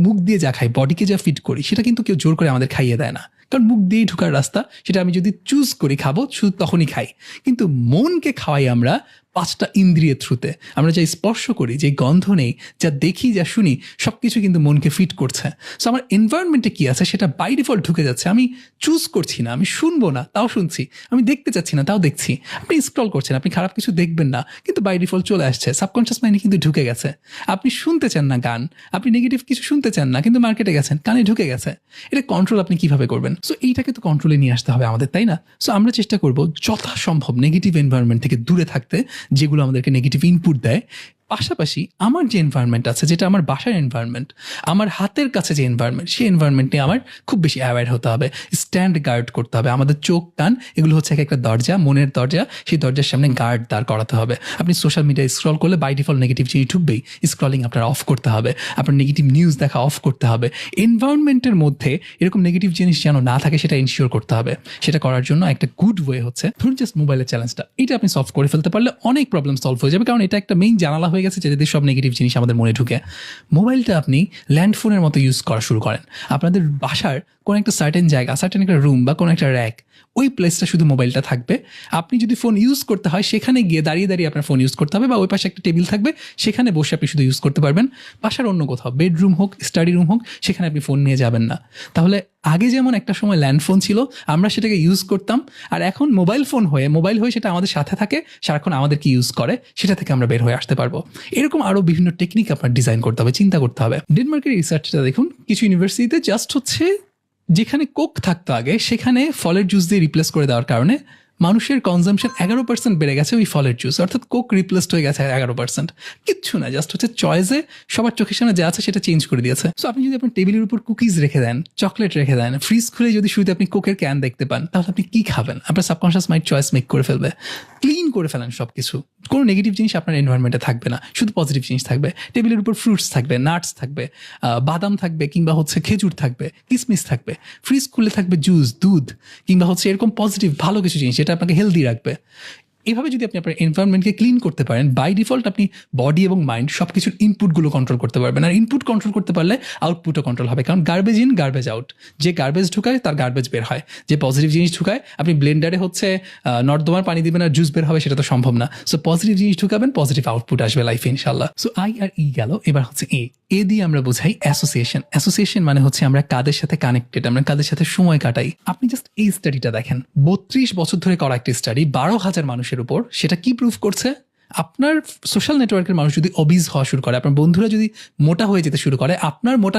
মুখ দিয়ে যা খাই, বডিকে যা ফিট করি, সেটা কিন্তু কেউ জোর করে আমাদের খাইয়ে দেয় না, কারণ মুখ দিয়েই ঢোকার রাস্তা। সেটা আমি যদি চুজ করি খাবো, শুধু তখনই খাই। কিন্তু মনকে খাওয়াই আমরা 5টা ইন্দ্রিয়ের থ্রুতে। আমরা যা স্পর্শ করি, যে গন্ধ নেই, যা দেখি, যা শুনি, সব কিছু কিন্তু মনকে ফিট করছে। সো আমার এনভায়রনমেন্টে কী আছে সেটা বাই ডিফল্ট ঢুকে যাচ্ছে। আমি চুজ করছি না, আমি শুনবো না তাও শুনছি, আমি দেখতে চাচ্ছি না তাও দেখছি। আপনি স্ক্রল করছেন, আপনি খারাপ কিছু দেখবেন না, কিন্তু বাই ডিফল্ট চলে আসছে, সাবকনশিয়াস মাইন্ডে কিন্তু ঢুকে গেছে। আপনি শুনতে চান না গান, আপনি নেগেটিভ কিছু শুনতে চান না, কিন্তু মার্কেটে গেছেন, কানে ঢুকে গেছে। এটা কন্ট্রোল আপনি কিভাবে করবেন? সো এইটাকে তো কন্ট্রোলে নিয়ে আসতে হবে আমাদের, তাই না? সো আমরা চেষ্টা করবো যথাসম্ভব নেগেটিভ এনভায়রনমেন্ট থেকে দূরে থাকতে, যেগুলো আমাদেরকে নেগেটিভ ইনপুট দেয়। পাশাপাশি আমার যে এনভায়রনমেন্ট আছে, যেটা আমার বাসার এনভায়রনমেন্ট, আমার হাতের কাছে যে এনভায়রনমেন্ট, সেই এনভায়রনমেন্ট নিয়ে আমার খুব বেশি অ্যাওয়্যার হতে হবে, স্ট্যান্ড গার্ড করতে হবে। আমাদের চোখ, কান, এগুলো হচ্ছে একটা দরজা, মনের দরজা। সেই দরজার সামনে গার্ড দাঁড় করাতে হবে। আপনি সোশ্যাল মিডিয়ায় স্ক্রল করলে বাই ডিফল্ট নেগেটিভ জিনিস ঢুকবেই, স্ক্রলিং আপনার অফ করতে হবে, আপনার নেগেটিভ নিউজ দেখা অফ করতে হবে। এনভায়রনমেন্টের মধ্যে এরকম নেগেটিভ জিনিস যেন না থাকে, সেটা ইনশিওর করতে হবে। সেটা করার জন্য একটা গুড ওয়ে হচ্ছে, ধরুন জাস্ট মোবাইলের চ্যালেঞ্জটা, এটা আপনি সলভ করে ফেলতে পারলে অনেক প্রবলেম সলভ হয়ে যাবে, কারণ এটা একটা মেইন জানালা হয়ে গেছে যেটাতে সব নেগেটিভ জিনিস আমাদের মনে ঢুকে। মোবাইলটা আপনি ল্যান্ডফোনের মতো ইউজ করা শুরু করেন। আপনাদের বাসার কোনো একটা সার্টেন জায়গা, সার্টেন একটা রুম বা কোনো একটা র্যাক, ওই প্লেসটা শুধু মোবাইলটা থাকবে। আপনি যদি ফোন ইউজ করতে হয়, সেখানে গিয়ে দাঁড়িয়ে দাঁড়িয়ে আপনার ফোন ইউজ করতে হবে, বা ওই পাশে একটা টেবিল থাকবে, সেখানে বসে আপনি শুধু ইউজ করতে পারবেন। বাসার অন্য কোথাও, বেডরুম হোক, স্টাডি রুম হোক, সেখানে আপনি ফোন নিয়ে যাবেন না। তাহলে আগে যেমন একটা সময় ল্যান্ডফোন ছিল, আমরা সেটাকে ইউজ করতাম, আর এখন মোবাইল ফোন হয়ে, মোবাইল হয়ে সেটা আমাদের সাথে থাকে, সারাক্ষণ আমাদেরকে ইউজ করে, সেটা থেকে আমরা বের হয়ে আসতে পারবো। এরকম আরও বিভিন্ন টেকনিক আপনার ডিজাইন করতে হবে, চিন্তা করতে হবে। ডেনমার্কের রিসার্চটা দেখুন, কিছু ইউনিভার্সিটিতে জাস্ট হচ্ছে যেখানে কোক থাকতো আগে, সেখানে ফলের জুস দিয়ে রিপ্লেস করে দেওয়ার কারণে মানুষের কনজামশন 11% বেড়ে গেছে ওই ফলের জুস, অর্থাৎ কোক রিপ্লেসড হয়ে গেছে 11%। কিচ্ছু না, জাস্ট হচ্ছে চয়েসে সবার চোখের সামনে যা আছে সেটা চেঞ্জ করে দিয়েছে। সো আপনি যদি আপনার টেবিলের উপর কুকিজ রেখে দেন, চকলেট রেখে দেন, ফ্রিজ খুলে যদি শুরুতে আপনি কোকের ক্যান দেখতে পান, তাহলে আপনি কী খাবেন? আপনার সাবকনশিয়াস মাইন্ড চয়েস মেক করে ফেলবে। ক্লিন করে ফেলেন সব কিছু, কোনো নেগেটিভ জিনিস আপনার এনভায়রনমেন্টে থাকবে না, শুধু পজিটিভ জিনিস থাকবে। টেবিলের উপর ফ্রুটস থাকবে, নাটস থাকবে, বাদাম থাকবে, কিংবা হচ্ছে খেজুর থাকবে, কিসমিস থাকবে। ফ্রিজ খুলে থাকবে জুস, দুধ, কিংবা হচ্ছে এরকম পজিটিভ ভালো কিছু জিনিস যেটা আপনাকে হেলদি রাখবে। এভাবে যদি আপনি আপনার এনভায়রনমেন্টকে ক্লিন করতে পারেন, বাই ডিফল্ট আপনি বডি এবং মাইন্ড সব কিছুর ইনপুটগুলো কন্ট্রোল করতে পারবেন। আর ইনপুট কন্ট্রোল করতে পারলে আউটপুটও কন্ট্রোল হবে, কারণ গার্বেজ ইন গার্বেজ আউট। যে গার্বেজ ঢুকায় তার গার্বেজ বের হয়, যে পজিটিভ জিনিস ঢুকায়, আপনি ব্লেন্ডারে হচ্ছে নর্দমার পানি দিবেন আর জুস বের হবে, সেটা তো সম্ভব না। সো পজিটিভ জিনিস ঢুকাবেন, পজিটিভ আউটপুট আসবে লাইফে ইনশাল্লাহ। সো আই আর ই গেল, এবার হচ্ছে এ দিয়ে আমরা বোঝাই অ্যাসোসিয়েশন। অ্যাসোসিয়েশন মানে হচ্ছে আমরা কাদের সাথে কানেক্টেড, আমরা কাদের সাথে সময় কাটাই। আপনি জাস্ট এই স্টাডিটা দেখেন, 32 বছর ধরে করা একটি স্টাডি 12,000 মানুষের উপর। সেটা কি প্রুফ করছে? আপনার সোশ্যাল নেটওয়ার্কের মানুষ যদি অবিজ হওয়া শুরু করে, আপনার বন্ধুরা যদি মোটা হয়ে যেতে শুরু করে, আপনার মোটা